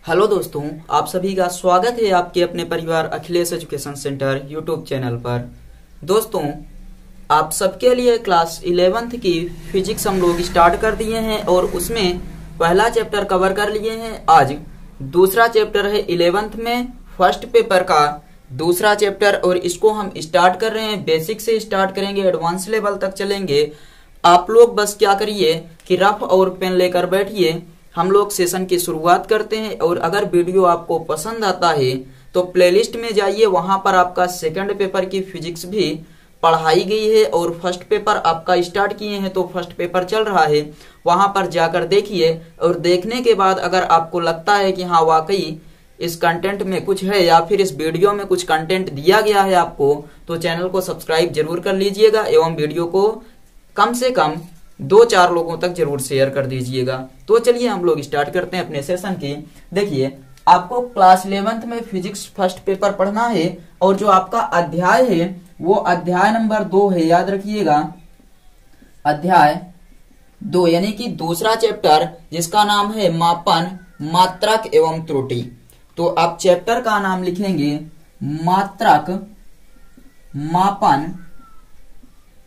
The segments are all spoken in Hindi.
हेलो दोस्तों, आप सभी का स्वागत है आपके अपने परिवार Akhilesh education centre YouTube channel पर। दोस्तों, आप सबके लिए क्लास 11th की फिजिक्स हम लोग स्टार्ट कर दिए हैं और उसमें पहला चैप्टर कवर कर लिए हैं। आज दूसरा चैप्टर है 11th में फर्स्ट पेपर का दूसरा चैप्टर और इसको हम स्टार्ट कर रहे हैं। बेसिक से स्टार्ट करेंगे, एडवांस लेवल तक चलेंगे। आप लोग बस क्या करिए कि रफ और पेन लेकर बैठिए, हम लोग सेशन की शुरुआत करते हैं। और अगर वीडियो आपको पसंद आता है तो प्लेलिस्ट में जाइए, वहां पर आपका सेकंड पेपर की फिजिक्स भी पढ़ाई गई है और फर्स्ट पेपर आपका स्टार्ट किए हैं तो फर्स्ट पेपर चल रहा है, वहां पर जाकर देखिए। और देखने के बाद अगर आपको लगता है कि हाँ वाकई इस कंटेंट में कुछ है या फिर इस वीडियो में कुछ कंटेंट दिया गया है आपको, तो चैनल को सब्सक्राइब जरूर कर लीजिएगा एवं वीडियो को कम से कम 2-4 लोगों तक जरूर शेयर कर दीजिएगा। तो चलिए हम लोग स्टार्ट करते हैं अपने सेशन की। देखिए, आपको क्लास 11th में फिजिक्स फर्स्ट पेपर पढ़ना है और जो आपका अध्याय है वो अध्याय नंबर 2 है, याद रखिएगा। अध्याय 2 यानी कि दूसरा चैप्टर, जिसका नाम है मापन, मात्रक एवं त्रुटि। तो आप चैप्टर का नाम लिखेंगे मात्रक, मापन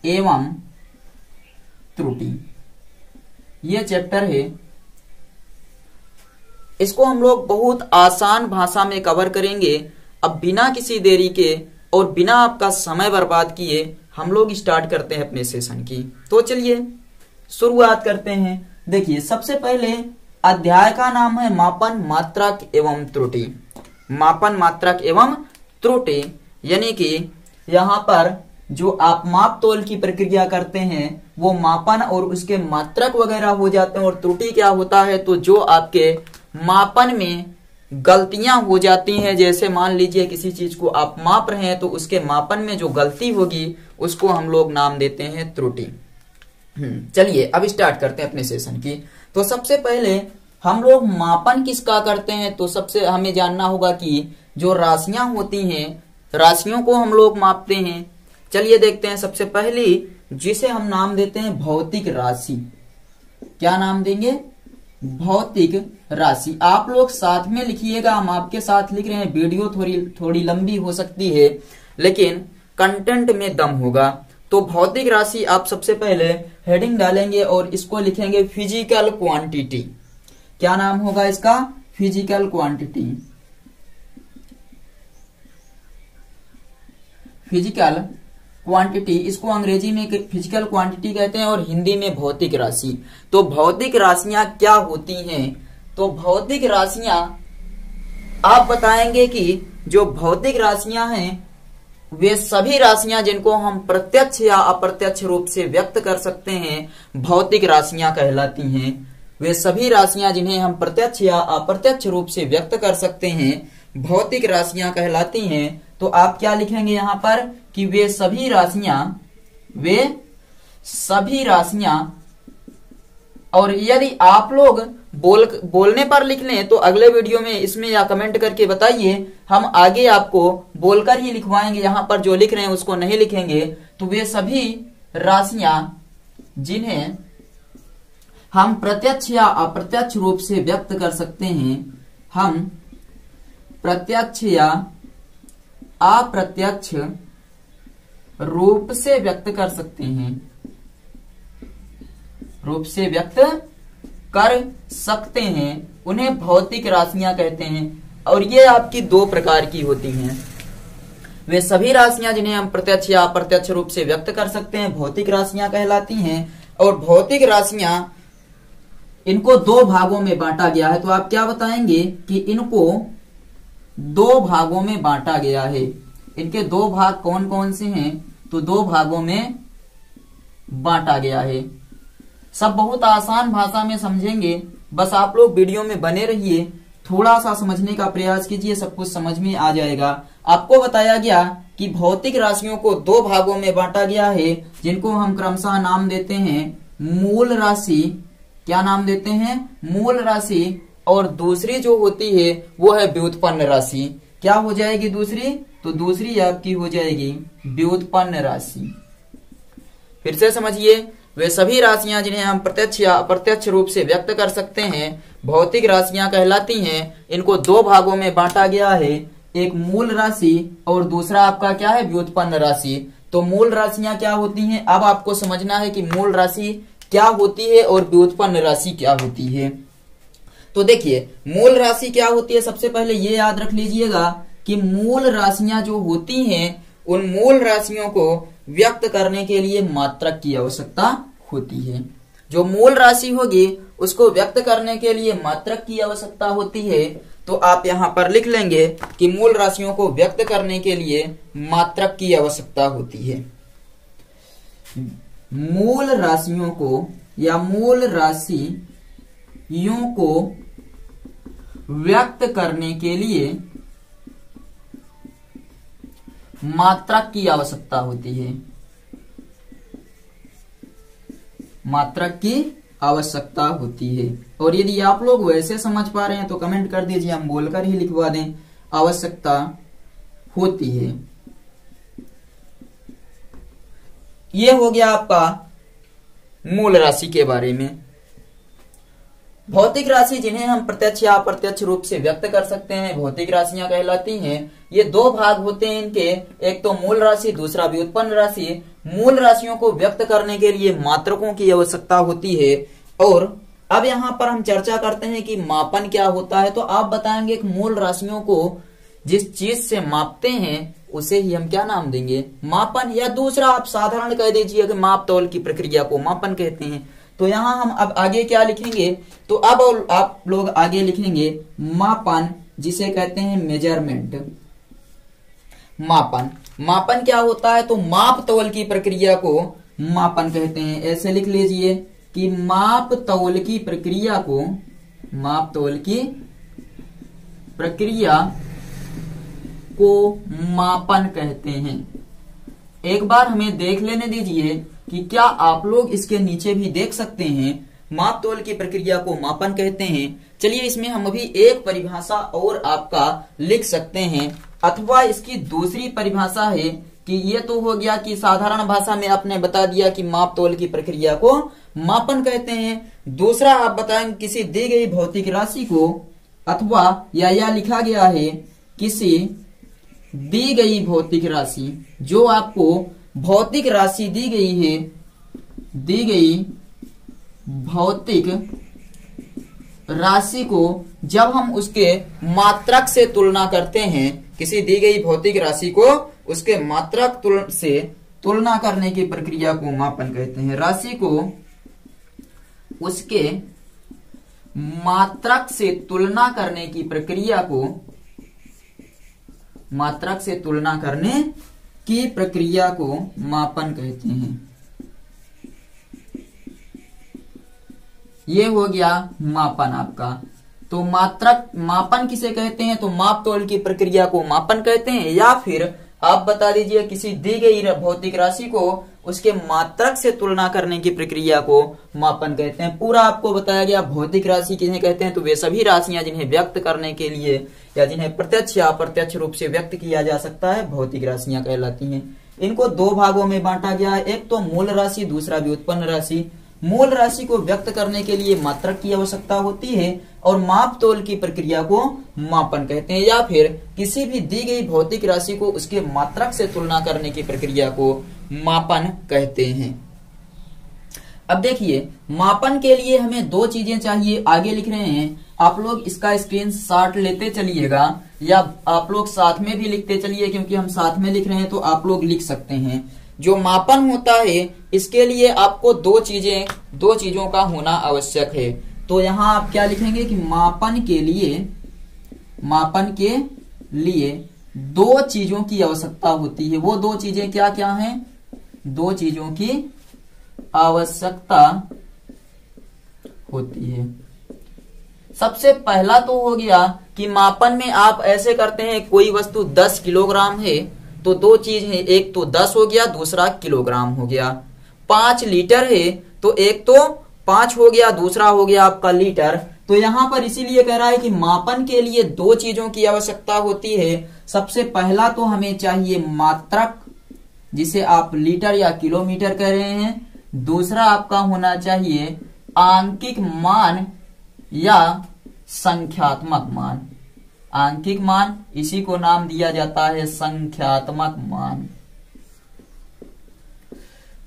एवं त्रुटि। ये चैप्टर है, इसको हम लोग बहुत आसान भाषा में कवर करेंगे। अब बिना किसी देरी के और बिना आपका समय बर्बाद किए हम लोग स्टार्ट करते हैं अपने सेशन की। तो चलिए शुरुआत करते हैं। देखिए, सबसे पहले अध्याय का नाम है मापन, मात्रक एवं त्रुटि। मापन, मात्रक एवं त्रुटि यानी कि यहाँ पर जो आप माप तोल की प्रक्रिया करते हैं वो मापन और उसके मात्रक वगैरह हो जाते हैं। और त्रुटि क्या होता है, तो जो आपके मापन में गलतियां हो जाती हैं, जैसे मान लीजिए किसी चीज को आप माप रहे हैं तो उसके मापन में जो गलती होगी उसको हम लोग नाम देते हैं त्रुटि। चलिए अब स्टार्ट करते हैं अपने सेशन की। तो सबसे पहले हम लोग मापन किसका करते हैं, तो सबसे हमें जानना होगा कि जो राशियां होती हैं, राशियों को हम लोग मापते हैं। चलिए देखते हैं। सबसे पहली जिसे हम नाम देते हैं भौतिक राशि। क्या नाम देंगे? भौतिक राशि। आप लोग साथ में लिखिएगा, हम आपके साथ लिख रहे हैं। वीडियो थोड़ी लंबी हो सकती है लेकिन कंटेंट में दम होगा। तो भौतिक राशि आप सबसे पहले हेडिंग डालेंगे और इसको लिखेंगे फिजिकल क्वांटिटी। क्या नाम होगा इसका? Physical quantity. फिजिकल क्वांटिटी, इसको अंग्रेजी में फिजिकल क्वांटिटी कहते हैं और हिंदी में भौतिक राशि। तो भौतिक राशियां क्या होती हैं? तो भौतिक राशियां आप बताएंगे कि जो भौतिक राशियां हैं वे सभी राशियां जिनको हम प्रत्यक्ष या अप्रत्यक्ष रूप से व्यक्त कर सकते हैं भौतिक राशियां कहलाती हैं। वे सभी राशियां जिन्हें हम प्रत्यक्ष या अप्रत्यक्ष रूप से व्यक्त कर सकते हैं भौतिक राशियां कहलाती हैं। तो आप क्या लिखेंगे यहाँ पर कि वे सभी राशियां। और यदि आप लोग बोलने पर लिख लें तो अगले वीडियो में इसमें या कमेंट करके बताइए, हम आगे आपको बोलकर ही लिखवाएंगे। यहाँ पर जो लिख रहे हैं उसको नहीं लिखेंगे। तो वे सभी राशियां जिन्हें हम प्रत्यक्ष या अप्रत्यक्ष रूप से व्यक्त कर सकते हैं, हम प्रत्यक्ष या अप्रत्यक्ष रूप से व्यक्त कर सकते हैं, रूप से व्यक्त कर सकते हैं, उन्हें भौतिक राशियां कहते हैं। और ये आपकी 2 प्रकार की होती हैं। वे सभी राशियां जिन्हें हम प्रत्यक्ष या अप्रत्यक्ष रूप से व्यक्त कर सकते हैं भौतिक राशियां कहलाती हैं। और भौतिक राशियां, इनको 2 भागों में बांटा गया है। तो आप क्या बताएंगे कि इनको 2 भागों में बांटा गया है। इनके 2 भाग कौन कौन से हैं? तो 2 भागों में बांटा गया है। सब बहुत आसान भाषा में समझेंगे, बस आप लोग वीडियो में बने रहिए, थोड़ा सा समझने का प्रयास कीजिए, सब कुछ समझ में आ जाएगा। आपको बताया गया कि भौतिक राशियों को 2 भागों में बांटा गया है, जिनको हम क्रमशः नाम देते हैं मूल राशि। क्या नाम देते हैं? मूल राशि। और दूसरी जो होती है वो है व्युत्पन्न राशि। क्या हो जाएगी दूसरी? तो दूसरी आपकी हो जाएगी व्युत्पन्न राशि। फिर से समझिए, वे सभी राशियां जिन्हें हम प्रत्यक्ष या अप्रत्यक्ष रूप से व्यक्त कर सकते हैं भौतिक राशियां कहलाती हैं। इनको दो भागों में बांटा गया है, एक मूल राशि और दूसरा आपका क्या है, व्युत्पन्न राशि। तो मूल राशियां क्या होती हैं, अब आपको समझना है कि मूल राशि क्या होती है और व्युत्पन्न राशि क्या होती है। तो देखिए मूल राशि क्या होती है, सबसे पहले ये याद रख लीजिएगा कि मूल राशियां जो होती हैं उन मूल राशियों को व्यक्त करने के लिए मात्रक की आवश्यकता होती है। जो मूल राशि होगी उसको व्यक्त करने के लिए मात्रक की आवश्यकता होती है। तो आप यहां पर लिख लेंगे कि मूल राशियों को व्यक्त करने के लिए मात्रक की आवश्यकता होती है। मूल राशियों को या मूल राशियों को व्यक्त करने के लिए मात्रक की आवश्यकता होती है। मात्रक की आवश्यकता होती है। और यदि आप लोग वैसे समझ पा रहे हैं तो कमेंट कर दीजिए, हम बोलकर ही लिखवा दें, आवश्यकता होती है। यह हो गया आपका मूल राशि के बारे में। भौतिक राशि जिन्हें हम प्रत्यक्ष या अप्रत्यक्ष रूप से व्यक्त कर सकते हैं भौतिक राशियां कहलाती हैं। ये दो भाग होते हैं इनके, एक तो मूल राशि, दूसरा व्युत्पन्न राशि। मूल राशियों को व्यक्त करने के लिए मात्रकों की आवश्यकता होती है। और अब यहाँ पर हम चर्चा करते हैं कि मापन क्या होता है। तो आप बताएंगे कि मूल राशियों को जिस चीज से मापते हैं उसे ही हम क्या नाम देंगे, मापन। या दूसरा आप साधारण कह दीजिए कि माप तौल की प्रक्रिया को मापन कहते हैं। तो यहां हम अब आगे क्या लिखेंगे, तो अब आप लोग आगे लिखेंगे मापन, जिसे कहते हैं मेजरमेंट। मापन, मापन क्या होता है, तो माप तौल की प्रक्रिया को मापन कहते हैं। ऐसे लिख लीजिए कि माप तौल की प्रक्रिया को, माप तौल की प्रक्रिया को मापन कहते हैं। एक बार हमें देख लेने दीजिए कि क्या आप लोग इसके नीचे भी देख सकते हैं, माप तौल की प्रक्रिया को मापन कहते हैं। चलिए इसमें हम अभी एक परिभाषा और आपका लिख सकते हैं, अथवा इसकी दूसरी परिभाषा है कि ये तो हो गया कि साधारण भाषा में आपने बता दिया कि माप तौल की प्रक्रिया को मापन कहते हैं। दूसरा आप बताएं किसी दी गई भौतिक राशि को, अथवा या लिखा गया है किसी दी गई भौतिक राशि, जो आपको भौतिक राशि दी गई है, दी गई भौतिक राशि को जब हम उसके मात्रक से तुलना करते हैं, किसी दी गई भौतिक राशि को उसके मात्रक से तुलना करने की प्रक्रिया को मापन कहते हैं। राशि को उसके मात्रक से तुलना करने की प्रक्रिया को, मात्रक से तुलना करने की प्रक्रिया को मापन कहते हैं। ये हो गया मापन आपका। तो मात्रक, मापन किसे कहते हैं, तो माप तौल की प्रक्रिया को मापन कहते हैं। या फिर आप बता दीजिए किसी दी गई भौतिक राशि को उसके मात्रक से तुलना करने की प्रक्रिया को मापन कहते हैं। पूरा आपको बताया गया भौतिक राशि किन्हें कहते हैं, तो वे सभी राशियां जिन्हें व्यक्त करने के लिए या जिन्हें प्रत्यक्ष या अप्रत्यक्ष रूप से व्यक्त किया जा सकता है भौतिक राशियां कहलाती हैं। इनको दो भागों में बांटा गया है, एक तो मूल राशि, दूसरा व्युत्पन्न राशि। मूल राशि को व्यक्त करने के लिए मात्रक की आवश्यकता होती है और माप तौल की प्रक्रिया को मापन कहते हैं। या फिर किसी भी दी गई भौतिक राशि को उसके मात्रक से तुलना करने की प्रक्रिया को मापन कहते हैं। अब देखिए मापन के लिए हमें दो चीजें चाहिए, आगे लिख रहे हैं, आप लोग इसका स्क्रीनशॉट लेते चलिएगा या आप लोग साथ में भी लिखते चलिए, क्योंकि हम साथ में लिख रहे हैं तो आप लोग लिख सकते हैं। जो मापन होता है इसके लिए आपको दो चीजों का होना आवश्यक है। तो यहां आप क्या लिखेंगे कि मापन के लिए दो चीजों की आवश्यकता होती है। वो दो चीजें क्या क्या हैं, दो चीजों की आवश्यकता होती है। सबसे पहला तो हो गया कि मापन में आप ऐसे करते हैं, कोई वस्तु 10 किलोग्राम है तो दो चीज है, एक तो 10 हो गया, दूसरा किलोग्राम हो गया। 5 लीटर है तो एक तो 5 हो गया, दूसरा हो गया आपका लीटर। तो यहां पर इसीलिए कह रहा है कि मापन के लिए दो चीजों की आवश्यकता होती है। सबसे पहला तो हमें चाहिए मात्रक, जिसे आप लीटर या किलोमीटर कह रहे हैं। दूसरा आपका होना चाहिए आंकिक मान या संख्यात्मक मान। आंकिक मान इसी को नाम दिया जाता है संख्यात्मक मान।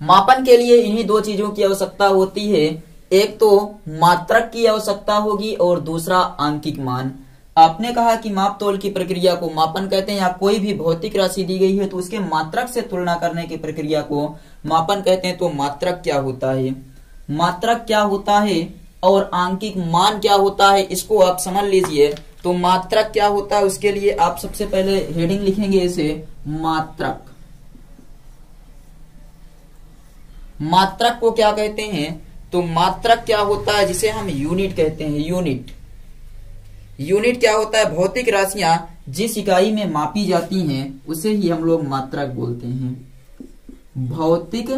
मापन के लिए इन्हीं दो चीजों की आवश्यकता होती है, एक तो मात्रक की आवश्यकता होगी और दूसरा आंकिक मान। आपने कहा कि माप तोल की प्रक्रिया को मापन कहते हैं, या कोई भी भौतिक राशि दी गई है तो उसके मात्रक से तुलना करने की प्रक्रिया को मापन कहते हैं। तो मात्रक क्या होता है, मात्रक क्या होता है और आंकिक मान क्या होता है, इसको आप समझ लीजिए। तो मात्रक क्या होता है उसके लिए आप सबसे पहले हेडिंग लिखेंगे इसे मात्रक। मात्रक को क्या कहते हैं, तो मात्रक क्या होता है जिसे हम यूनिट कहते हैं। यूनिट, यूनिट क्या होता है, भौतिक राशियां जिस इकाई में मापी जाती हैं उसे ही हम लोग मात्रक बोलते हैं। भौतिक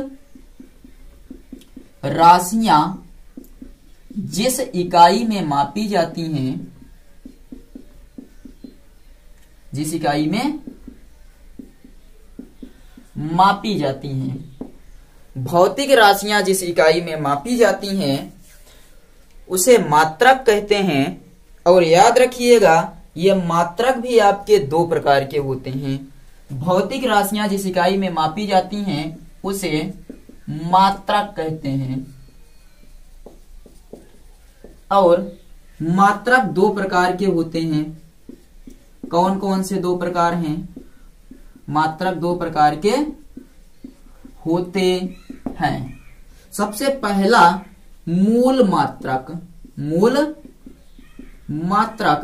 राशियां जिस इकाई में मापी जाती हैं, जिस इकाई में मापी जाती हैं, भौतिक राशियां जिस इकाई में मापी जाती हैं उसे मात्रक कहते हैं। और याद रखिएगा ये मात्रक भी आपके दो प्रकार के होते हैं। भौतिक राशियां जिस इकाई में मापी जाती हैं उसे मात्रक कहते हैं। और मात्रक दो प्रकार के होते हैं। कौन कौन से दो प्रकार हैं, मात्रक दो प्रकार के होते हैं। सबसे पहला मूल मात्रक, मूल मात्रक,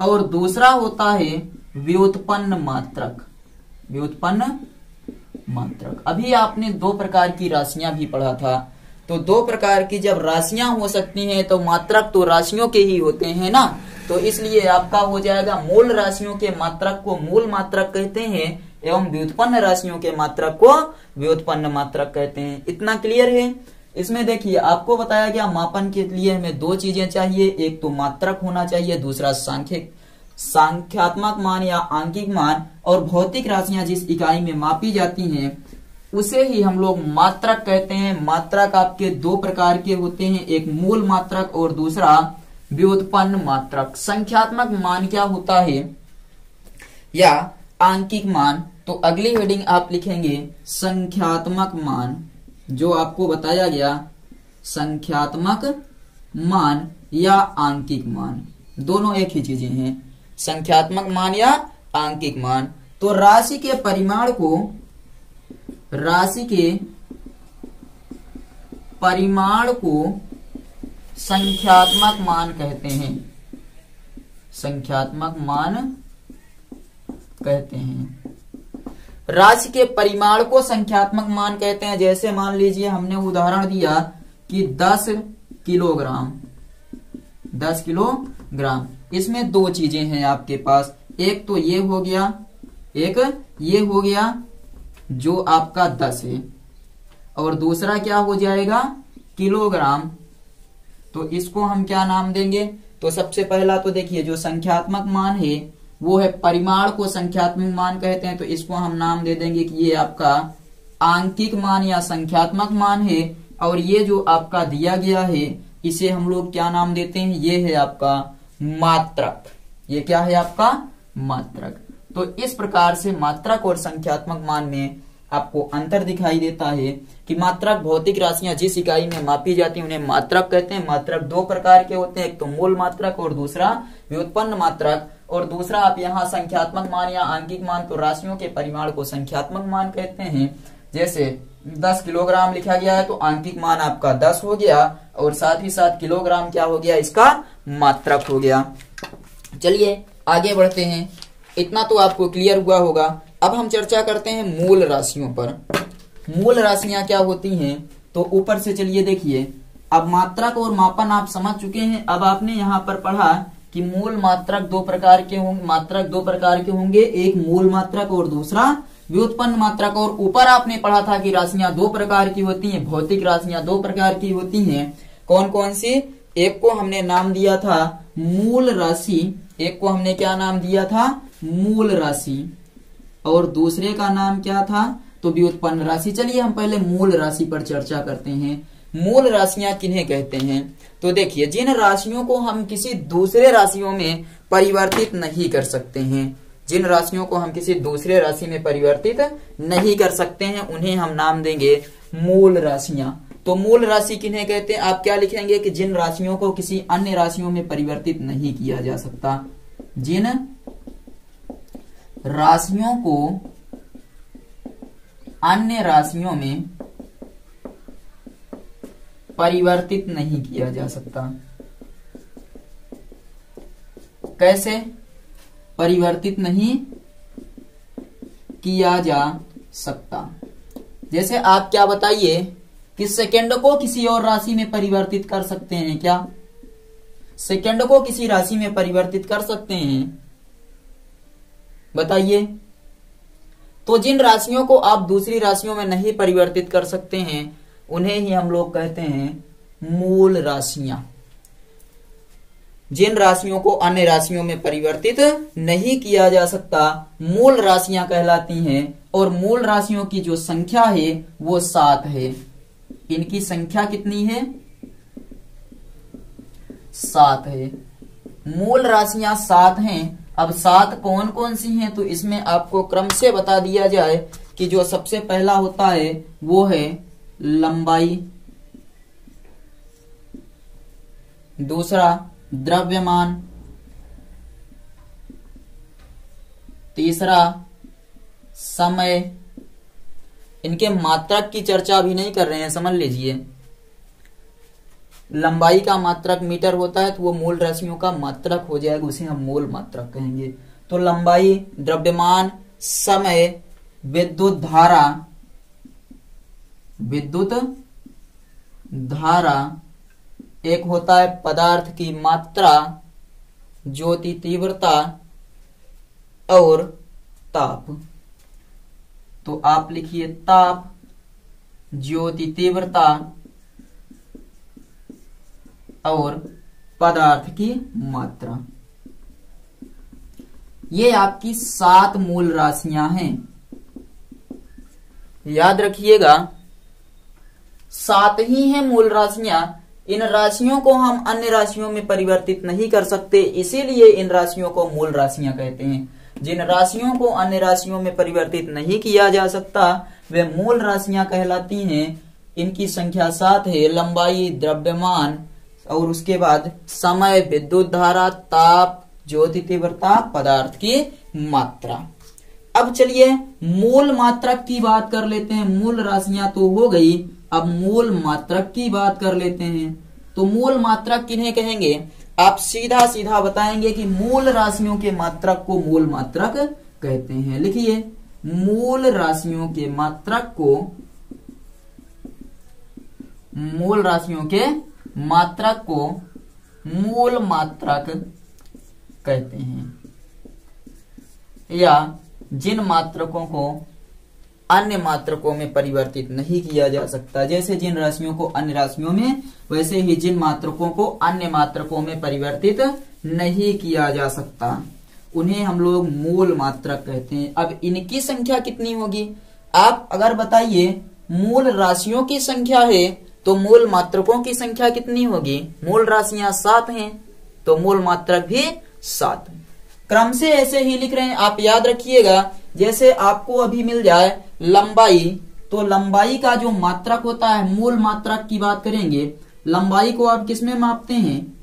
और दूसरा होता है व्युत्पन्न मात्रक। व्युत्पन्न मात्रक, अभी आपने दो प्रकार की राशियां भी पढ़ा था। तो दो प्रकार की जब राशियां हो सकती हैं तो मात्रक तो राशियों के ही होते हैं ना, तो इसलिए आपका हो जाएगा मूल राशियों के मात्रक को मूल मात्रक कहते हैं एवं व्युत्पन्न राशियों के मात्रक को व्युत्पन्न मात्रक कहते हैं। इतना क्लियर है। इसमें देखिए आपको बताया गया मापन के लिए हमें दो चीजें चाहिए, एक तो मात्रक होना चाहिए, दूसरा संख्यात्मक मान या आंकिक मान। और भौतिक राशियां जिस इकाई में मापी जाती हैं उसे ही हम लोग मात्रक कहते हैं। मात्रक आपके दो प्रकार के होते हैं, एक मूल मात्रक और दूसरा व्युत्पन्न मात्रक। संख्यात्मक मान क्या होता है या आंकिक मान, तो अगली हेडिंग आप लिखेंगे संख्यात्मक मान। जो आपको बताया गया संख्यात्मक मान या आंकिक मान, दोनों एक ही चीजें हैं, संख्यात्मक मान या आंकिक मान। तो राशि के परिमाण को, राशि के परिमाण को संख्यात्मक मान कहते हैं। संख्यात्मक मान कहते हैं। राशि के परिमाण को संख्यात्मक मान कहते हैं। जैसे मान लीजिए हमने उदाहरण दिया कि 10 किलोग्राम, 10 किलोग्राम। इसमें दो चीजें हैं आपके पास, एक तो ये हो गया, एक ये हो गया जो आपका 10 है, और दूसरा क्या हो जाएगा किलोग्राम। तो इसको हम क्या नाम देंगे, तो सबसे पहला तो देखिए जो संख्यात्मक मान है वो है, परिमाण को संख्यात्मक मान कहते हैं, तो इसको हम नाम दे देंगे कि ये आपका आंकिक मान या संख्यात्मक मान है। और ये जो आपका दिया गया है इसे हम लोग क्या नाम देते हैं, ये है आपका मात्रक। ये क्या है आपका मात्रक। तो इस प्रकार से मात्रक और संख्यात्मक मान में आपको अंतर दिखाई देता है कि मात्रक भौतिक राशियां जिस इकाई में मापी जाती है उन्हें मात्रक कहते हैं। मात्रक दो प्रकार के होते हैं, एक तो मूल मात्रक और दूसरा व्युत्पन्न मात्रक। और दूसरा आप यहाँ संख्यात्मक मान या आंकिक मान, तो राशियों के परिमाण को संख्यात्मक मान कहते हैं। जैसे 10 किलोग्राम लिखा गया है तो आंकिक मान आपका 10 हो गया, और साथ ही साथ किलोग्राम क्या हो गया, इसका मात्रक हो गया। चलिए आगे बढ़ते हैं। इतना तो आपको क्लियर हुआ होगा। अब हम चर्चा करते हैं मूल राशियों पर। मूल राशियां क्या होती हैं, तो ऊपर से चलिए देखिए। अब मात्रक और मापन आप समझ चुके हैं। अब आपने यहाँ पर पढ़ा कि मूल मात्रक दो प्रकार के होंगे, मात्रक दो प्रकार के होंगे, एक मूल मात्रक और दूसरा व्युत्पन्न मात्रक। और ऊपर आपने पढ़ा था कि राशियां दो प्रकार की होती हैं, भौतिक राशियां दो प्रकार की होती हैं। कौन कौन सी, एक को हमने नाम दिया था मूल राशि, एक को हमने क्या नाम दिया था, मूल राशि, और दूसरे का नाम क्या था, तो व्युत्पन्न राशि। चलिए हम पहले मूल राशि पर चर्चा करते हैं मूल राशियां किन्हें कहते हैं? तो देखिए, जिन राशियों को हम किसी दूसरे राशियों में परिवर्तित नहीं कर सकते हैं, जिन राशियों को हम किसी दूसरे राशि में परिवर्तित नहीं कर सकते हैं, उन्हें हम नाम देंगे मूल राशियां। तो मूल राशि किन्हें कहते हैं? आप क्या लिखेंगे कि जिन राशियों को किसी अन्य राशियों में परिवर्तित नहीं किया जा सकता, जिन राशियों को अन्य राशियों में परिवर्तित नहीं किया जा सकता। कैसे परिवर्तित नहीं किया जा सकता? जैसे आप क्या बताइए कि सेकंड को किसी और राशि में परिवर्तित कर सकते हैं क्या? सेकंड को किसी राशि में परिवर्तित कर सकते हैं? बताइए। तो जिन राशियों को आप दूसरी राशियों में नहीं परिवर्तित कर सकते हैं, उन्हें ही हम लोग कहते हैं मूल राशियां। जिन राशियों को अन्य राशियों में परिवर्तित नहीं किया जा सकता, मूल राशियां कहलाती हैं। और मूल राशियों की जो संख्या है वो 7 है। इनकी संख्या कितनी है? 7 है। मूल राशियां 7 हैं। अब 7 कौन कौन सी हैं? तो इसमें आपको क्रम से बता दिया जाए कि जो सबसे पहला होता है वो है लंबाई, दूसरा द्रव्यमान, तीसरा समय। इनके मात्रक की चर्चा अभी नहीं कर रहे हैं, समझ लीजिए। लंबाई का मात्रक मीटर होता है, तो वो मूल राशियों का मात्रक हो जाएगा, उसे हम मूल मात्रक कहेंगे। तो लंबाई, द्रव्यमान, समय, विद्युत धारा, विद्युत धारा, एक होता है पदार्थ की मात्रा, ज्योति तीव्रता और ताप। तो आप लिखिए ताप, ज्योति तीव्रता और पदार्थ की मात्रा। ये आपकी 7 मूल राशियां हैं। याद रखिएगा, 7 ही हैं मूल राशियां। इन राशियों को हम अन्य राशियों में परिवर्तित नहीं कर सकते, इसीलिए इन राशियों को मूल राशियां कहते हैं। जिन राशियों को अन्य राशियों में परिवर्तित नहीं किया जा सकता, वे मूल राशियां कहलाती हैं। इनकी संख्या 7 है। लंबाई, द्रव्यमान और उसके बाद समय, विद्युत धारा, ताप, ज्योति तीव्रता, पदार्थ की मात्रा। अब चलिए मूल मात्रक की बात कर लेते हैं। मूल राशियां तो हो गई, अब मूल मात्रक की बात कर लेते हैं। तो मूल मात्रक किन्हें कहेंगे? आप सीधा सीधा बताएंगे कि मूल राशियों के मात्रक को मूल मात्रक कहते हैं। लिखिए, मूल राशियों के मात्रक को मूल राशियों के मात्रक को मूल मात्रक कहते हैं। या जिन मात्रकों को अन्य मात्रकों में परिवर्तित नहीं किया जा सकता, जैसे जिन राशियों को अन्य राशियों में, वैसे ही जिन मात्रकों को अन्य मात्रकों में परिवर्तित नहीं किया जा सकता, उन्हें हम लोग मूल मात्रक कहते हैं। अब इनकी संख्या कितनी होगी? आप अगर बताइए मूल राशियों की संख्या है तो मूल मात्रकों की संख्या कितनी होगी? मूल राशियां 7 हैं, तो मूल मात्रक भी 7। क्रम से ऐसे ही लिख रहे हैं, आप याद रखिएगा। जैसे आपको अभी मिल जाए लंबाई, तो लंबाई का जो मात्रक होता है, मूल मात्रक की बात करेंगे। लंबाई को आप किस में मापते हैं?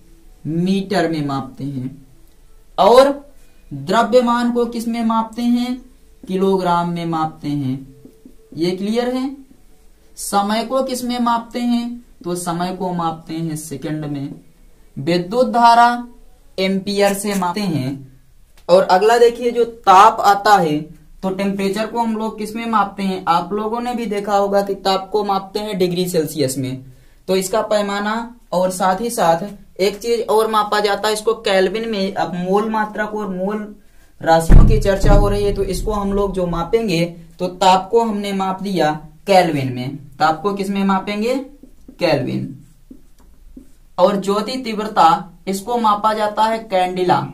मीटर में मापते हैं। और द्रव्यमान को किस में मापते हैं? किलोग्राम में मापते हैं। ये क्लियर है। समय को किस में मापते हैं? तो समय को मापते हैं सेकंड में। विद्युत धारा एम्पियर से मापते हैं। और अगला देखिए, जो ताप आता है, तो टेम्परेचर को हम लोग किस में मापते हैं? आप लोगों ने भी देखा होगा कि ताप को मापते हैं डिग्री सेल्सियस में। तो इसका पैमाना और साथ ही साथ एक चीज और मापा जाता है, इसको केल्विन में। अब मूल मात्रक और मूल राशियों की चर्चा हो रही है, तो इसको हम लोग जो मापेंगे, तो ताप को हमने माप दिया केल्विन में। ताप को किस में मापेंगे? केल्विन। और ज्योति तीव्रता, इसको मापा जाता है कैंडिला।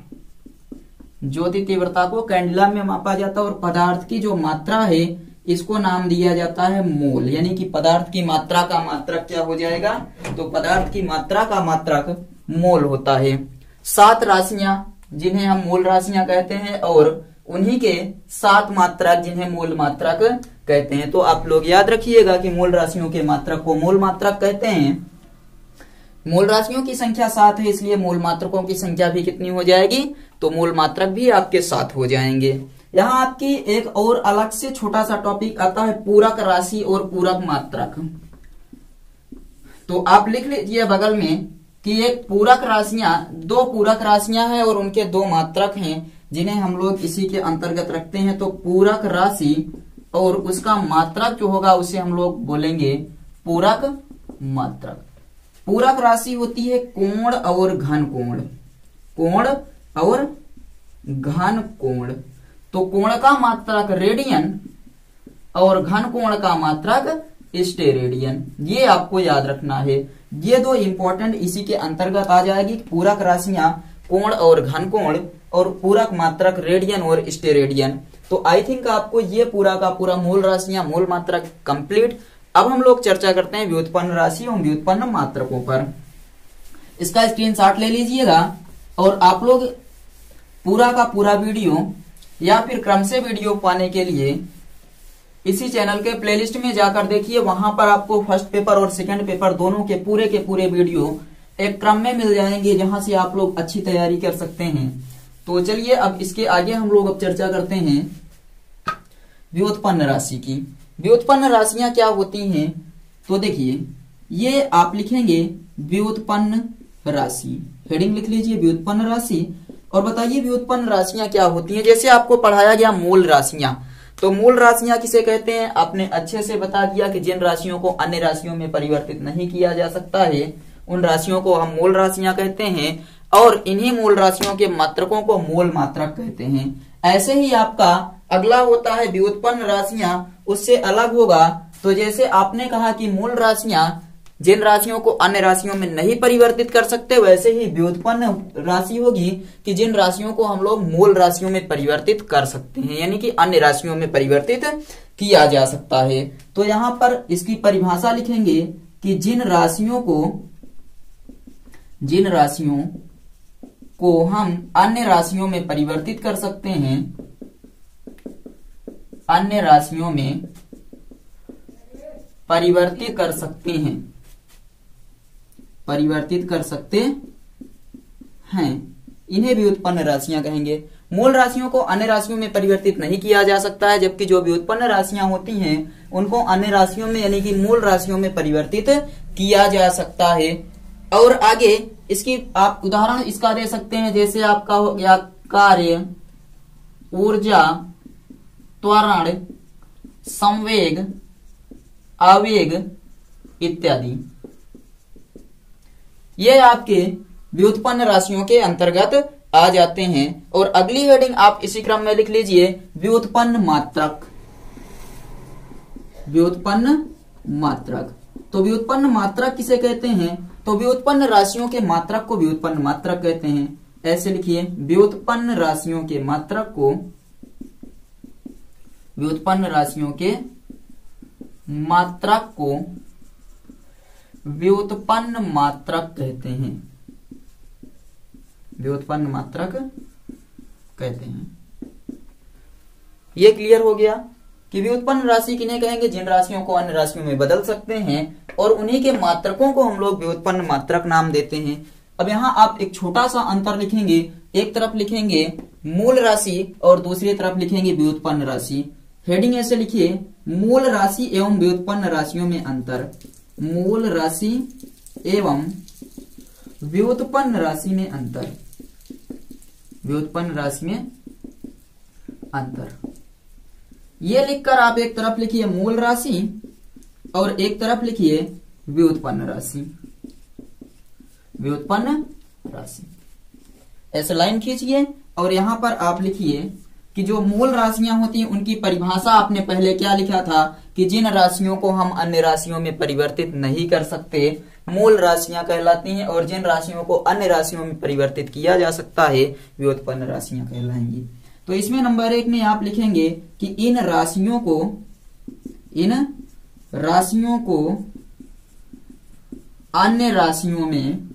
ज्योति तीव्रता को कैंडिला में मापा जाता है। और पदार्थ की जो मात्रा है, इसको नाम दिया जाता है मोल, यानी कि पदार्थ की मात्रा का मात्रक क्या हो जाएगा, तो पदार्थ की मात्रा का मात्रक मोल होता है। 7 राशियां जिन्हें हम मोल राशियां कहते हैं और उन्हीं के 7 मात्रक जिन्हें मोल मात्रक कहते हैं। तो आप लोग याद रखिएगा कि मोल राशियों के मात्रक को मोल मात्रक कहते हैं। मोल राशियों की संख्या 7 है, इसलिए मोल मात्रकों की संख्या भी कितनी हो जाएगी, तो मोल मात्रक भी आपके 7 हो जाएंगे। यहाँ आपकी एक और अलग से छोटा सा टॉपिक आता है पूरक राशि और पूरक मात्रक। तो आप लिख लीजिए बगल में कि एक पूरक राशियां, 2 पूरक राशियां हैं और उनके 2 मात्रक हैं जिन्हें हम लोग इसी के अंतर्गत रखते हैं। तो पूरक राशि और उसका मात्रक जो होगा उसे हम लोग बोलेंगे पूरक मात्रक। पूरक राशि होती है कोण और घन कोण, कोण और घन कोण। तो कोण का मात्रक रेडियन और घन कोण का मात्रक स्टेरेडियन, ये आपको याद रखना है। ये 2 इंपॉर्टेंट इसी के अंतर्गत आ जाएगी, पूरक राशियां कोण और घन कोण और पूरक मात्रक रेडियन और स्टेरेडियन। तो आई थिंक आपको ये पूरा का पूरा मोल राशियां मोल मात्रक कंप्लीट। अब हम लोग चर्चा करते हैं व्युत्पन्न राशि और व्युत्पन्न मात्रकों पर। इसका स्क्रीनशॉट ले लीजिएगा और आप लोग पूरा का पूरा वीडियो या फिर क्रम से वीडियो पाने के लिए इसी चैनल के प्लेलिस्ट में जाकर देखिए। वहां पर आपको फर्स्ट पेपर और सेकंड पेपर दोनों के पूरे वीडियो एक क्रम में मिल जाएंगे, जहां से आप लोग अच्छी तैयारी कर सकते हैं। तो चलिए अब इसके आगे हम लोग अब चर्चा करते हैं व्युत्पन्न राशि की। व्युत्पन्न राशियां क्या होती हैं, तो देखिए ये आप लिखेंगे व्युत्पन्न राशि, हेडिंग लिख लीजिए व्युत्पन्न राशि और बताइए व्युत्पन्न राशियां क्या होती हैं। जैसे आपको पढ़ाया गया मूल राशियां, तो मूल राशियां किसे कहते हैं, आपने अच्छे से बता दिया कि जिन राशियों को अन्य राशियों में परिवर्तित नहीं किया जा सकता है उन राशियों को हम मूल राशियां कहते हैं और इन्हीं मूल राशियों के मात्रकों को मोल मात्रक कहते हैं। ऐसे ही आपका अगला होता है व्युत्पन्न राशियां, उससे अलग होगा। तो जैसे आपने कहा कि मूल राशियां जिन राशियों को अन्य राशियों में नहीं परिवर्तित कर सकते, वैसे ही व्युत्पन्न राशि होगी कि जिन राशियों को हम लोग मूल राशियों में परिवर्तित कर सकते हैं, यानी कि अन्य राशियों में परिवर्तित किया जा सकता है। तो यहां पर इसकी परिभाषा लिखेंगे कि जिन राशियों को हम अन्य राशियों में परिवर्तित कर सकते हैं, अन्य राशियों में परिवर्तित कर सकते हैं, परिवर्तित कर सकते हैं, इन्हें व्युत्पन्न राशियां कहेंगे। मूल राशियों को अन्य राशियों में परिवर्तित नहीं किया जा सकता है, जबकि जो व्युत्पन्न राशियां होती हैं उनको अन्य राशियों में यानी कि मूल राशियों में परिवर्तित किया जा सकता है। और आगे इसकी आप उदाहरण इसका दे सकते हैं, जैसे आपका हो गया कार्य, ऊर्जा, त्वरण, संवेग, आवेग इत्यादि, ये आपके व्युत्पन्न राशियों के अंतर्गत आ जाते हैं। और अगली हेडिंग आप इसी क्रम में लिख लीजिए व्युत्पन्न मात्रक, व्युत्पन्न मात्रक। तो व्युत्पन्न मात्रक किसे कहते हैं, तो व्युत्पन्न राशियों के मात्रक को व्युत्पन्न मात्रक कहते हैं। ऐसे लिखिए व्युत्पन्न राशियों के मात्रक को व्युत्पन्न राशियों के मात्रक को व्युत्पन्न मात्रक कहते हैं, व्युत्पन्न मात्रक कहते हैं। ये क्लियर हो गया कि व्युत्पन्न राशि किन्हें कहेंगे, जिन राशियों को अन्य राशियों में बदल सकते हैं और उन्हीं के मात्रकों को हम लोग व्युत्पन्न मात्रक नाम देते हैं। अब यहाँ आप एक छोटा सा अंतर लिखेंगे, एक तरफ लिखेंगे मूल राशि और दूसरी तरफ लिखेंगे व्युत्पन्न राशि। हेडिंग ऐसे लिखिए मूल राशि एवं व्युत्पन्न राशियों में अंतर, मूल राशि एवं व्युत्पन्न राशि में अंतर, व्युत्पन्न राशि में अंतर। ये लिखकर आप एक तरफ लिखिए मूल राशि और एक तरफ लिखिए व्युत्पन्न राशि, व्युत्पन्न राशि। ऐसे लाइन खींचिए और यहां पर आप लिखिए कि जो मूल राशियां होती हैं उनकी परिभाषा आपने पहले क्या लिखा था कि जिन राशियों को हम अन्य राशियों में परिवर्तित नहीं कर सकते मूल राशियां कहलाती हैं और जिन राशियों को अन्य राशियों में परिवर्तित किया जा सकता है व्युत्पन्न राशियां कहलाएंगी। तो इसमें नंबर 1 में आप लिखेंगे कि इन राशियों को इन राशियों को अन्य राशियों में,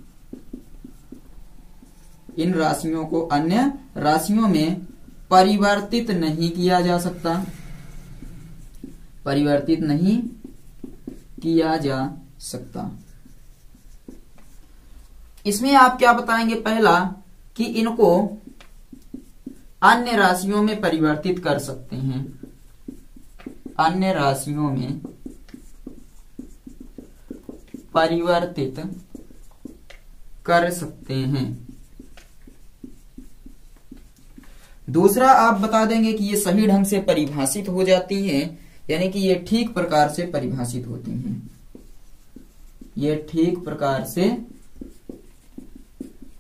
इन राशियों को अन्य राशियों में परिवर्तित नहीं किया जा सकता, परिवर्तित नहीं किया जा सकता। इसमें आप क्या बताएंगे? पहला कि इनको अन्य राशियों में परिवर्तित कर सकते हैं, अन्य राशियों में परिवर्तित कर सकते हैं। दूसरा आप बता देंगे कि ये सही ढंग से परिभाषित हो जाती हैं, यानी कि ये ठीक प्रकार से परिभाषित होती हैं, ये ठीक प्रकार से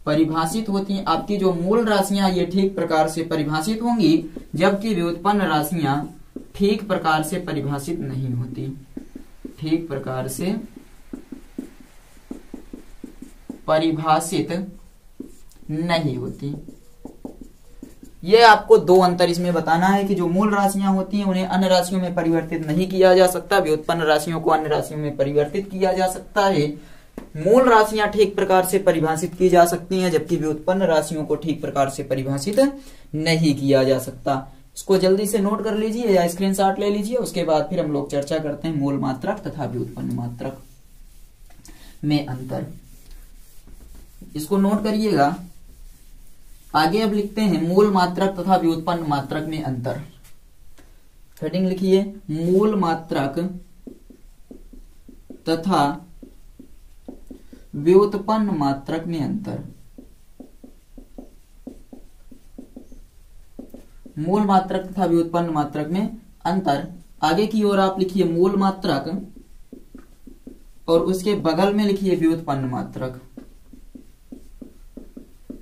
परिभाषित होती हैं। आपकी जो मूल राशियां ये ठीक प्रकार से परिभाषित होंगी, जबकि व्युत्पन्न राशियां ठीक प्रकार से परिभाषित नहीं होती, ठीक प्रकार से परिभाषित नहीं होती। ये आपको दो अंतर इसमें बताना है कि जो मूल राशियां होती हैं उन्हें अन्य राशियों में परिवर्तित नहीं किया जा सकता, व्युत्पन्न राशियों को अन्य राशियों में परिवर्तित किया जा सकता है। मूल राशियां ठीक प्रकार से परिभाषित की जा सकती हैं, जबकि व्युत्पन्न राशियों को ठीक प्रकार से परिभाषित नहीं किया जा सकता। इसको जल्दी से नोट कर लीजिए या स्क्रीनशॉट ले लीजिए, उसके बाद फिर हम लोग चर्चा करते हैं मूल मात्रक तथा व्युत्पन्न मात्रक में अंतर। इसको नोट करिएगा। आगे अब लिखते हैं मूल मात्रक तथा व्युत्पन्न मात्रक में अंतर। हेडिंग लिखिए, मूल मात्रक तथा व्युत्पन्न मात्रक में अंतर। मूल मात्रक तथा व्युत्पन्न मात्रक में अंतर। आगे की ओर आप लिखिए मूल मात्रक और उसके बगल में लिखिए व्युत्पन्न मात्रक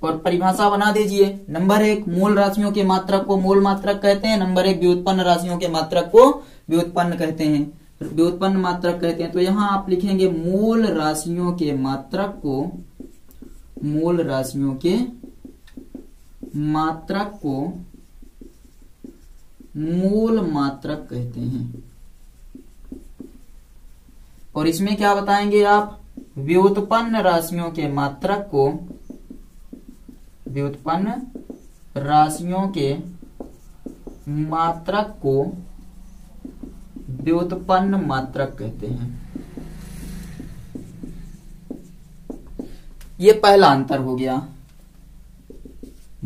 और परिभाषा बना दीजिए। नंबर 1 मूल राशियों के मात्रक को मूल मात्रक कहते हैं, नंबर 1 व्युत्पन्न राशियों के मात्रक को व्युत्पन्न कहते हैं, व्युत्पन्न मात्रक कहते हैं। तो यहां आप लिखेंगे मूल राशियों के मात्रक को, मूल राशियों के मात्रक को मूल मात्रक कहते हैं। और इसमें क्या बताएंगे आप? व्युत्पन्न राशियों के मात्रक को, व्युत्पन्न राशियों के मात्रक को व्युत्पन्न मात्रक कहते हैं। ये पहला अंतर हो गया।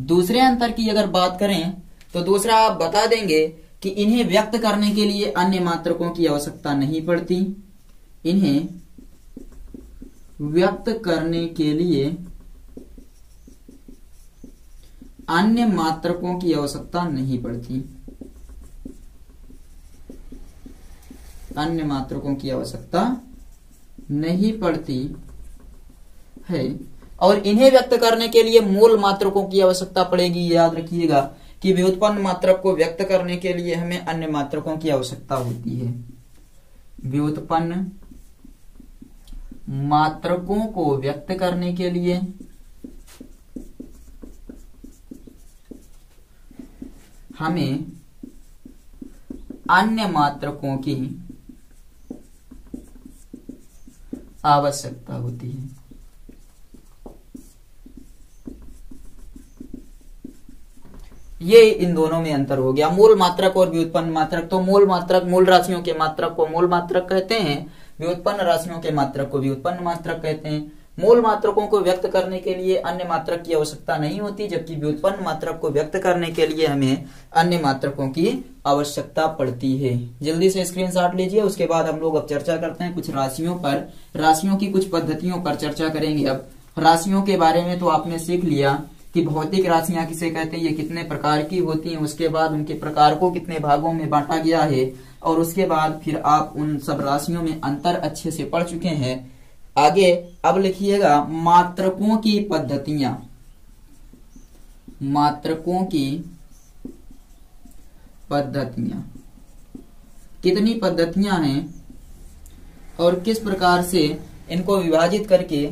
दूसरे अंतर की अगर बात करें तो दूसरा आप बता देंगे कि इन्हें व्यक्त करने के लिए अन्य मात्रकों की आवश्यकता नहीं पड़ती, इन्हें व्यक्त करने के लिए अन्य मात्रकों की आवश्यकता नहीं पड़ती, अन्य मात्रकों की आवश्यकता नहीं पड़ती है। और इन्हें व्यक्त करने के लिए मूल मात्रकों की आवश्यकता पड़ेगी। याद रखिएगा कि व्युत्पन्न मात्रक को व्यक्त करने के लिए हमें अन्य मात्रकों की आवश्यकता होती है। व्युत्पन्न मात्रकों को व्यक्त करने के लिए हमें अन्य मात्रकों की आवश्यकता होती है। ये इन दोनों में अंतर हो गया, मूल मात्रक और व्युत्पन्न मात्रक। तो मूल मात्रक, मूल राशियों के मात्रक को मूल मात्रक कहते हैं, व्युत्पन्न राशियों के मात्रक को व्युत्पन्न मात्रक कहते हैं। मूल मात्रकों को व्यक्त करने के लिए अन्य मात्रक की आवश्यकता नहीं होती, जबकि व्युत्पन्न मात्रक को व्यक्त करने के लिए हमें अन्य मात्रकों की आवश्यकता पड़ती है। जल्दी से स्क्रीनशॉट लीजिए, उसके बाद हम लोग अब चर्चा करते हैं कुछ राशियों पर, राशियों की कुछ पद्धतियों पर चर्चा करेंगे। अब राशियों के बारे में तो आपने सीख लिया कि भौतिक राशियां किसे कहते हैं, ये कितने प्रकार की होती हैं, उसके बाद उनके प्रकार को कितने भागों में बांटा गया है, और उसके बाद फिर आप उन सब राशियों में अंतर अच्छे से पढ़ चुके हैं। आगे अब लिखिएगा मात्रकों की पद्धतियां, मात्रकों की पद्धतियां कितनी पद्धतियां हैं और किस प्रकार से इनको विभाजित करके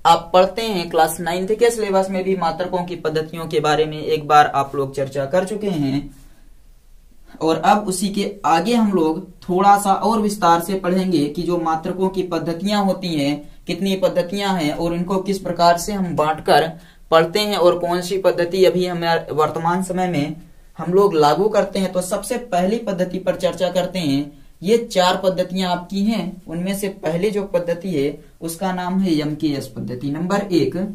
आप पढ़ते हैं। क्लास 9th के सिलेबस में भी मात्रकों की पद्धतियों के बारे में एक बार आप लोग चर्चा कर चुके हैं। और अब उसी के आगे हम लोग थोड़ा सा और विस्तार से पढ़ेंगे कि जो मात्रकों की पद्धतियां होती हैं, कितनी पद्धतियां हैं और इनको किस प्रकार से हम बांटकर पढ़ते हैं और कौन सी पद्धति अभी हमें वर्तमान समय में हम लोग लागू करते हैं। तो सबसे पहली पद्धति पर चर्चा करते हैं। ये 4 पद्धतियां आपकी हैं, उनमें से पहली जो पद्धति है उसका नाम है MKS पद्धति। नंबर 1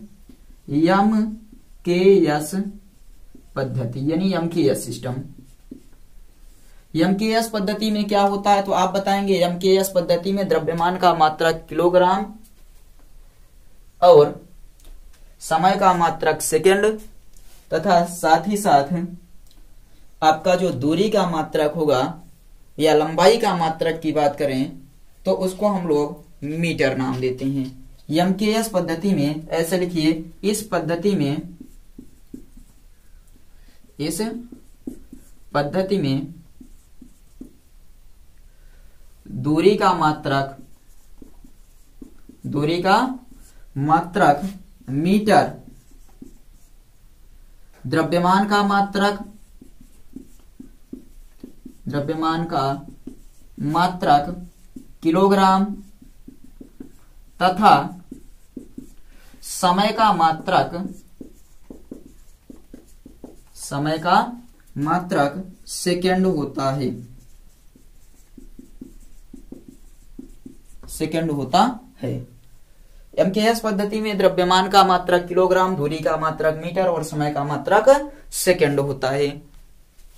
MKS पद्धति यानी MKS सिस्टम। MKS पद्धति में क्या होता है तो आप बताएंगे। MKS पद्धति में द्रव्यमान का मात्रक किलोग्राम और समय का मात्रक सेकंड तथा साथ ही साथ आपका जो दूरी का मात्रक होगा या लंबाई का मात्रक की बात करें तो उसको हम लोग मीटर नाम देते हैं। MKS पद्धति में ऐसे लिखिए, इस पद्धति में दूरी का मात्रक मीटर, द्रव्यमान का मात्रक किलोग्राम तथा समय का मात्रक सेकंड होता है। MKS पद्धति में द्रव्यमान का मात्रक किलोग्राम, दूरी का मात्रक मीटर और समय का मात्रक सेकंड होता है।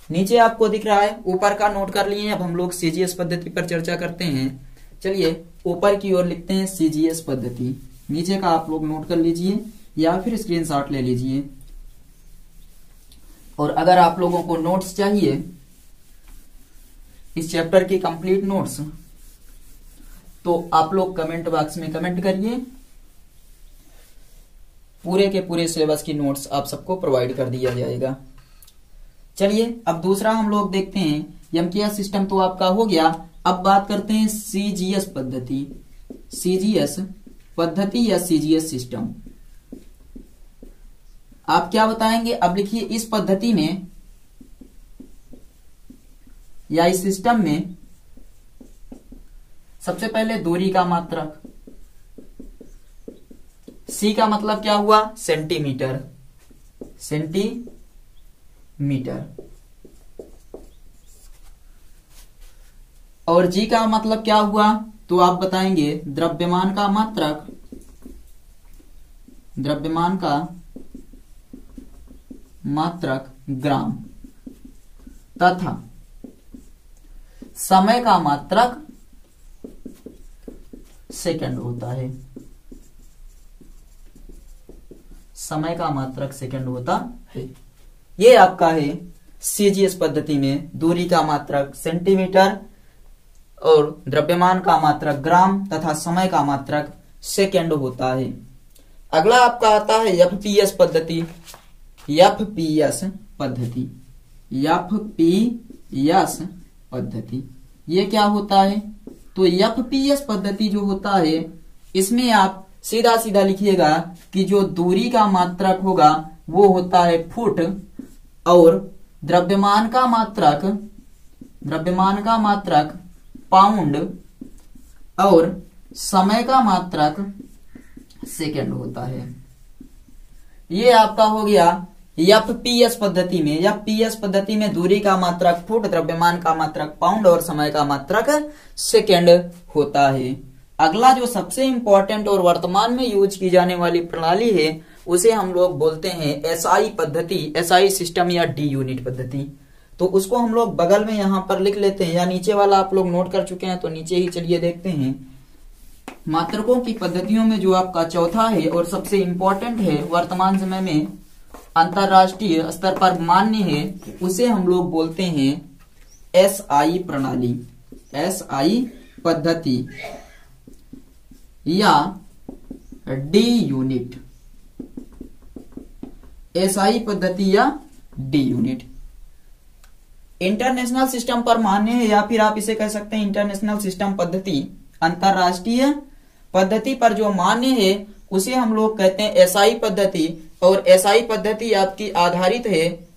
नीचे आपको दिख रहा है, ऊपर का नोट कर लिए। अब हम लोग CGS पद्धति पर चर्चा करते हैं। चलिए ऊपर की ओर लिखते हैं CGS पद्धति। नीचे का आप लोग नोट कर लीजिए या फिर स्क्रीनशॉट ले लीजिए। और अगर आप लोगों को नोट्स चाहिए, इस चैप्टर की कंप्लीट नोट्स, तो आप लोग कमेंट बॉक्स में कमेंट करिए। पूरे के पूरे सिलेबस की नोट्स आप सबको प्रोवाइड कर दिया जाएगा। चलिए अब दूसरा हम लोग देखते हैं। MKS सिस्टम तो आपका हो गया। अब बात करते हैं CGS पद्धति। CGS पद्धति या CGS सिस्टम, आप क्या बताएंगे? अब लिखिए, इस पद्धति में या इस सिस्टम में सबसे पहले दूरी का मात्रक, C का मतलब क्या हुआ? सेंटीमीटर। और G का मतलब क्या हुआ? तो आप बताएंगे द्रव्यमान का मात्रक ग्राम तथा समय का मात्रक सेकंड होता है। ये आपका है CGS पद्धति में दूरी का मात्रक सेंटीमीटर और द्रव्यमान का मात्रक ग्राम तथा समय का मात्रक सेकंड होता है। अगला आपका आता है FPS पद्धति। ये क्या होता है? तो FPS पद्धति जो होता है, इसमें आप सीधा सीधा लिखिएगा कि जो दूरी का मात्रक होगा वो होता है फुट और द्रव्यमान का मात्रक पाउंड और समय का मात्रक सेकंड होता है। ये आपका हो गया FPS पद्धति में। FPS पद्धति में दूरी का मात्रक फुट, द्रव्यमान का मात्रक पाउंड और समय का मात्रक सेकंड होता है। अगला जो सबसे इंपॉर्टेंट और वर्तमान में यूज की जाने वाली प्रणाली है उसे हम लोग बोलते हैं SI पद्धति, SI सिस्टम या D यूनिट पद्धति। तो उसको हम लोग बगल में यहां पर लिख लेते हैं, या नीचे वाला आप लोग नोट कर चुके हैं तो नीचे ही चलिए देखते हैं। मात्रकों की पद्धतियों में जो आपका चौथा है और सबसे इंपॉर्टेंट है, वर्तमान समय में अंतरराष्ट्रीय स्तर पर मान्य है, उसे हम लोग बोलते हैं SI प्रणाली, SI पद्धति या D यूनिट। SI पद्धति या D यूनिट इंटरनेशनल सिस्टम पर मान्य है, या फिर आप इसे कह सकते हैं इंटरनेशनल सिस्टम पद्धति। अंतरराष्ट्रीय पद्धति पर जो मान्य है उसे हम लोग कहते हैं SI पद्धति। और SI पद्धति आपकी आधारित है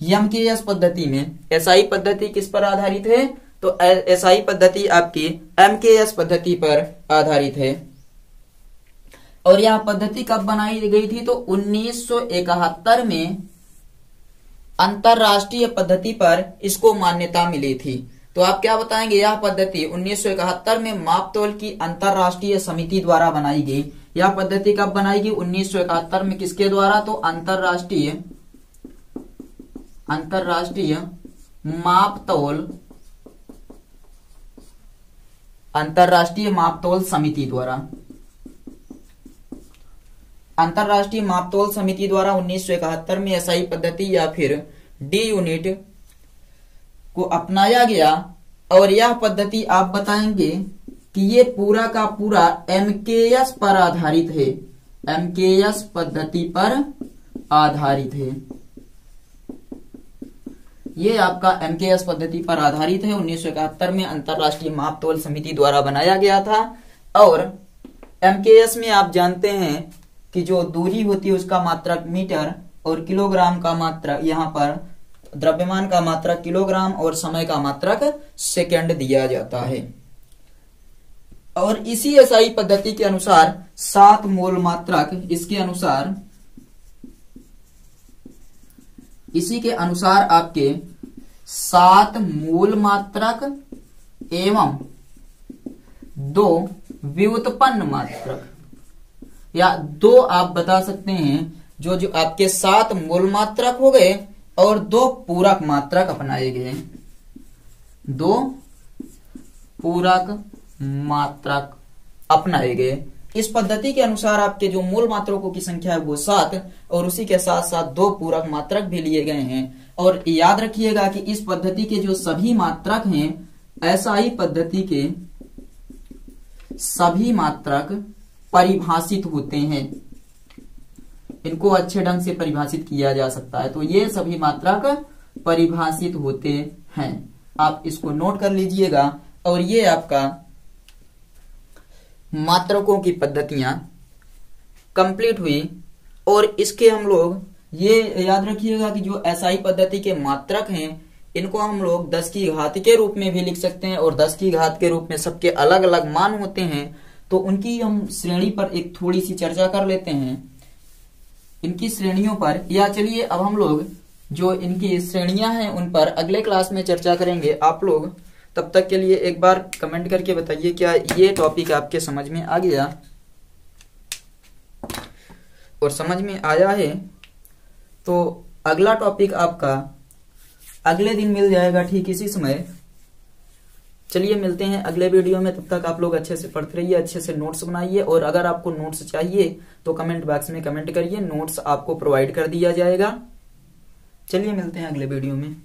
एमकेएस पद्धति में एसआई पद्धति किस पर आधारित है? तो एसआई पद्धति आपकी एमकेएस पद्धति पर आधारित है। और यह पद्धति कब बनाई गई थी? तो 1971 में अंतरराष्ट्रीय पद्धति पर इसको मान्यता मिली थी। तो आप क्या बताएंगे? यह पद्धति 1971 में मापतोल की अंतरराष्ट्रीय समिति द्वारा बनाई गई। यह पद्धति कब बनाई गई? 1971 में। किसके द्वारा? तो अंतरराष्ट्रीय मापतोल समिति द्वारा। अंतरराष्ट्रीय मापतोल समिति द्वारा 1971 में एसआई पद्धति या फिर डी यूनिट को अपनाया गया। और यह पद्धति आप बताएंगे कि ये पूरा का पूरा एमकेएस पर आधारित है, एमकेएस पद्धति पर आधारित है। ये आपका एमकेएस पद्धति पर आधारित है। 1971 में अंतरराष्ट्रीय मापतोल समिति द्वारा बनाया गया था। और एमकेएस में आप जानते हैं कि जो दूरी होती है उसका मात्रक मीटर और किलोग्राम का मात्रक, यहाँ पर द्रव्यमान का मात्रक किलोग्राम और समय का मात्रक सेकंड दिया जाता है। और इसी एसआई पद्धति के अनुसार 7 मोल मात्रक, इसके अनुसार इसी के अनुसार आपके 7 मूल मात्रक एवं 2 व्युत्पन्न मात्रक, या 2 आप बता सकते हैं जो आपके 7 मूल मात्रक हो गए और 2 पूरक मात्रक अपनाए गए। 2 पूरक मात्रक अपनाए गए। इस पद्धति के अनुसार आपके जो मूल मात्रकों की संख्या है वो 7 और उसी के साथ साथ 2 पूरक मात्रक भी लिए गए हैं। और याद रखिएगा कि इस पद्धति के जो सभी मात्रक हैं, एसआई पद्धति के सभी मात्रक परिभाषित होते हैं। इनको अच्छे ढंग से परिभाषित किया जा सकता है। तो ये सभी मात्रक परिभाषित होते हैं, आप इसको नोट कर लीजिएगा। और ये आपका मात्रकों की पद्धतियां कंप्लीट हुई। और इसके हम लोग ये याद रखिएगा कि जो एसआई पद्धति के मात्रक हैं इनको हम लोग 10 की घात के रूप में भी लिख सकते हैं। और 10 की घात के रूप में सबके अलग अलग मान होते हैं, तो उनकी हम श्रेणी पर एक थोड़ी सी चर्चा कर लेते हैं, इनकी श्रेणियों पर। या चलिए अब हम लोग जो इनकी श्रेणियां हैं उन पर अगले क्लास में चर्चा करेंगे। आप लोग तब तक के लिए एक बार कमेंट करके बताइए क्या ये टॉपिक आपके समझ में आ गया। और समझ में आया है तो अगला टॉपिक आपका अगले दिन मिल जाएगा ठीक इसी समय। चलिए मिलते हैं अगले वीडियो में। तब तक आप लोग अच्छे से पढ़ते रहिए, अच्छे से नोट्स बनाइए। और अगर आपको नोट्स चाहिए तो कमेंट बॉक्स में कमेंट करिए, नोट्स आपको प्रोवाइड कर दिया जाएगा। चलिए मिलते हैं अगले वीडियो में।